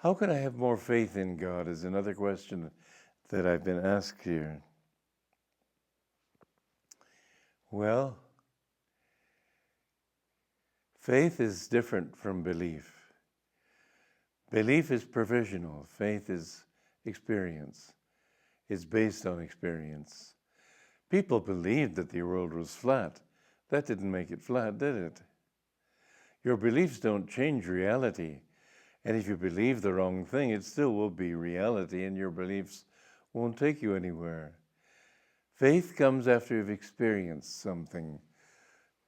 How can I have more faith in God is another question that I've been asked here. Well, faith is different from belief. Belief is provisional. Faith is experience. It's based on experience. People believed that the world was flat. That didn't make it flat, did it? Your beliefs don't change reality. And if you believe the wrong thing, it still will be reality, and your beliefs won't take you anywhere. Faith comes after you've experienced something.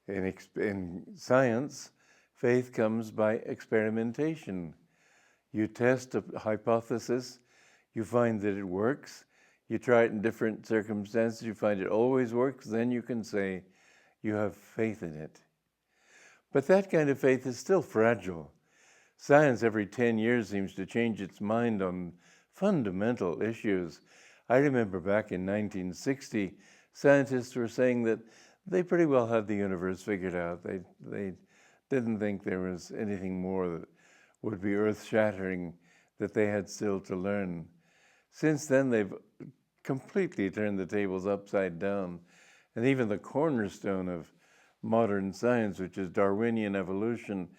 In science, faith comes by experimentation. You test a hypothesis, you find that it works, you try it in different circumstances, you find it always works, then you can say you have faith in it. But that kind of faith is still fragile. Science every 10 years seems to change its mind on fundamental issues. I remember back in 1960, scientists were saying that they pretty well had the universe figured out. They didn't think there was anything more that would be earth-shattering that they had still to learn. Since then, they've completely turned the tables upside down. And even the cornerstone of modern science, which is Darwinian evolution,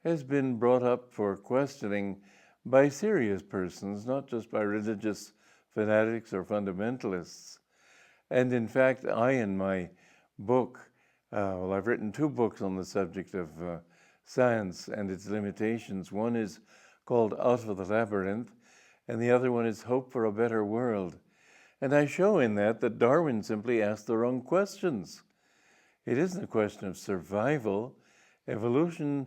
has been brought up for questioning by serious persons, not just by religious fanatics or fundamentalists. And in fact, in my book, I've written 2 books on the subject of science and its limitations. One is called Out of the Labyrinth, and the other one is Hope for a Better World. And I show in that Darwin simply asked the wrong questions. It isn't a question of survival. Evolution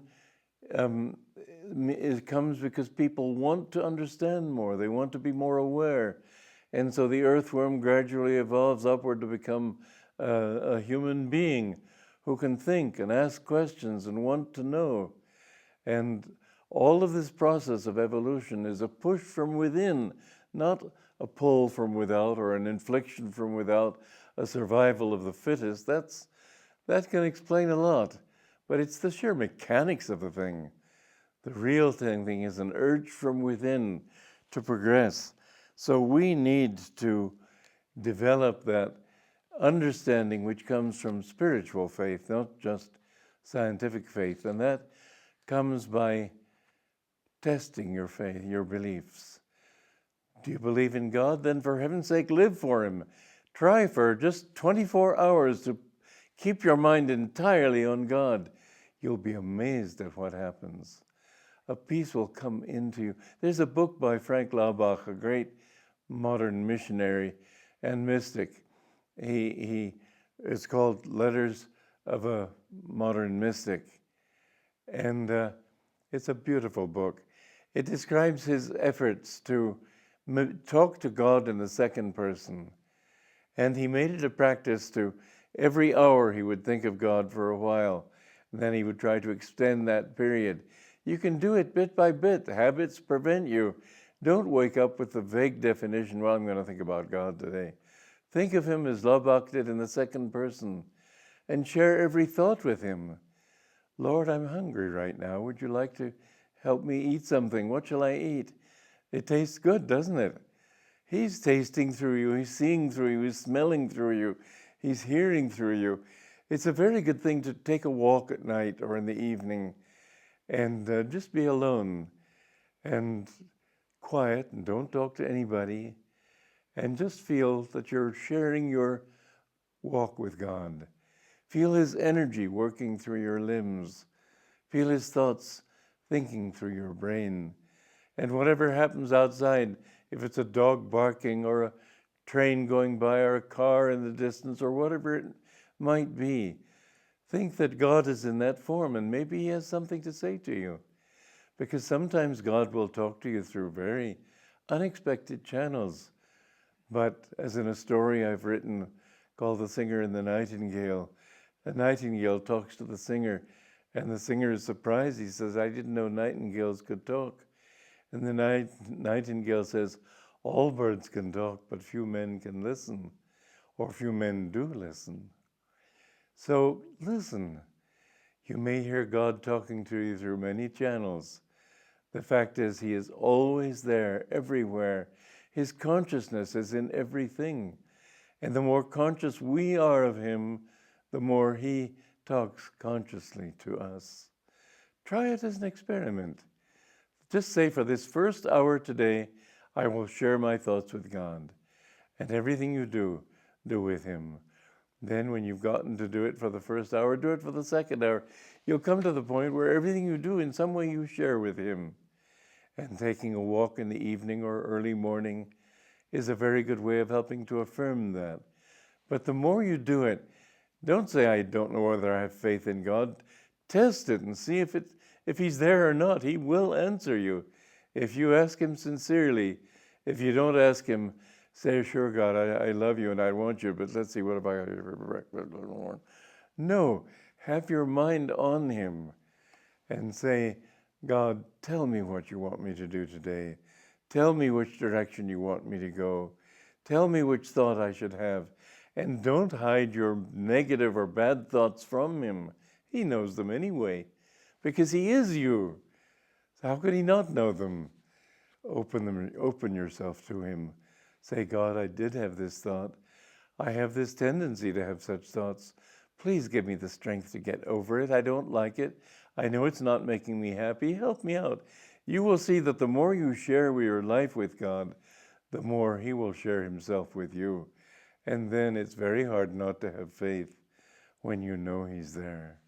it comes because people want to understand more. They want to be more aware. And so the earthworm gradually evolves upward to become a human being who can think and ask questions and want to know. And all of this process of evolution is a push from within, not a pull from without or an infliction from without, a survival of the fittest. That can explain a lot, but it's the sheer mechanics of the thing. The real thing is an urge from within to progress. So we need to develop that understanding which comes from spiritual faith, not just scientific faith. And that comes by testing your faith, your beliefs. Do you believe in God? Then for heaven's sake, live for Him. Try for just 24 hours to keep your mind entirely on God. You'll be amazed at what happens. A peace will come into you. There's a book by Frank Laubach, a great modern missionary and mystic. It's called Letters of a Modern Mystic. And it's a beautiful book. It describes his efforts to talk to God in the second person. And he made it a practice to, every hour he would think of God for a while. And then he would try to extend that period. You can do it bit by bit. Habits prevent you. Don't wake up with the vague definition, well, I'm going to think about God today. Think of Him as Laubach did in the second person and share every thought with Him. Lord, I'm hungry right now. Would you like to help me eat something? What shall I eat? It tastes good, doesn't it? He's tasting through you. He's seeing through you. He's smelling through you. He's hearing through you. It's a very good thing to take a walk at night or in the evening and just be alone and quiet and don't talk to anybody and just feel that you're sharing your walk with God. Feel His energy working through your limbs. Feel His thoughts thinking through your brain. And whatever happens outside, if it's a dog barking or a train going by or a car in the distance or whatever it might be, think that God is in that form and maybe He has something to say to you. Because sometimes God will talk to you through very unexpected channels. But as in a story I've written called The Singer and the Nightingale, the nightingale talks to the singer, and the singer is surprised. He says, I didn't know nightingales could talk. And the nightingale says, all birds can talk, but few men can listen, or few men do listen. So listen. You may hear God talking to you through many channels, The fact is, he is always there, everywhere. His consciousness is in everything. And the more conscious we are of him, the more he talks consciously to us. Try it as an experiment. Just say, for this first hour today, I will share my thoughts with God. And everything you do, do with him. Then when you've gotten to do it for the first hour, do it for the second hour. You'll come to the point where everything you do, in some way you share with him. And taking a walk in the evening or early morning is a very good way of helping to affirm that. But the more you do it, don't say, I don't know whether I have faith in God. Test it and see if he's there or not. He will answer you. If you ask him sincerely, if you don't ask him, say, sure, God, I love you and I want you, but let's see, what if I... No, have your mind on him and say, God, tell me what you want me to do today. Tell me which direction you want me to go. Tell me which thought I should have. And don't hide your negative or bad thoughts from him. He knows them anyway, because he is you. So how could he not know them? Open yourself to him. Say, God, I did have this thought. I have this tendency to have such thoughts. Please give me the strength to get over it. I don't like it. I know it's not making me happy. Help me out. You will see that the more you share your life with God, the more he will share himself with you. And then it's very hard not to have faith when you know he's there.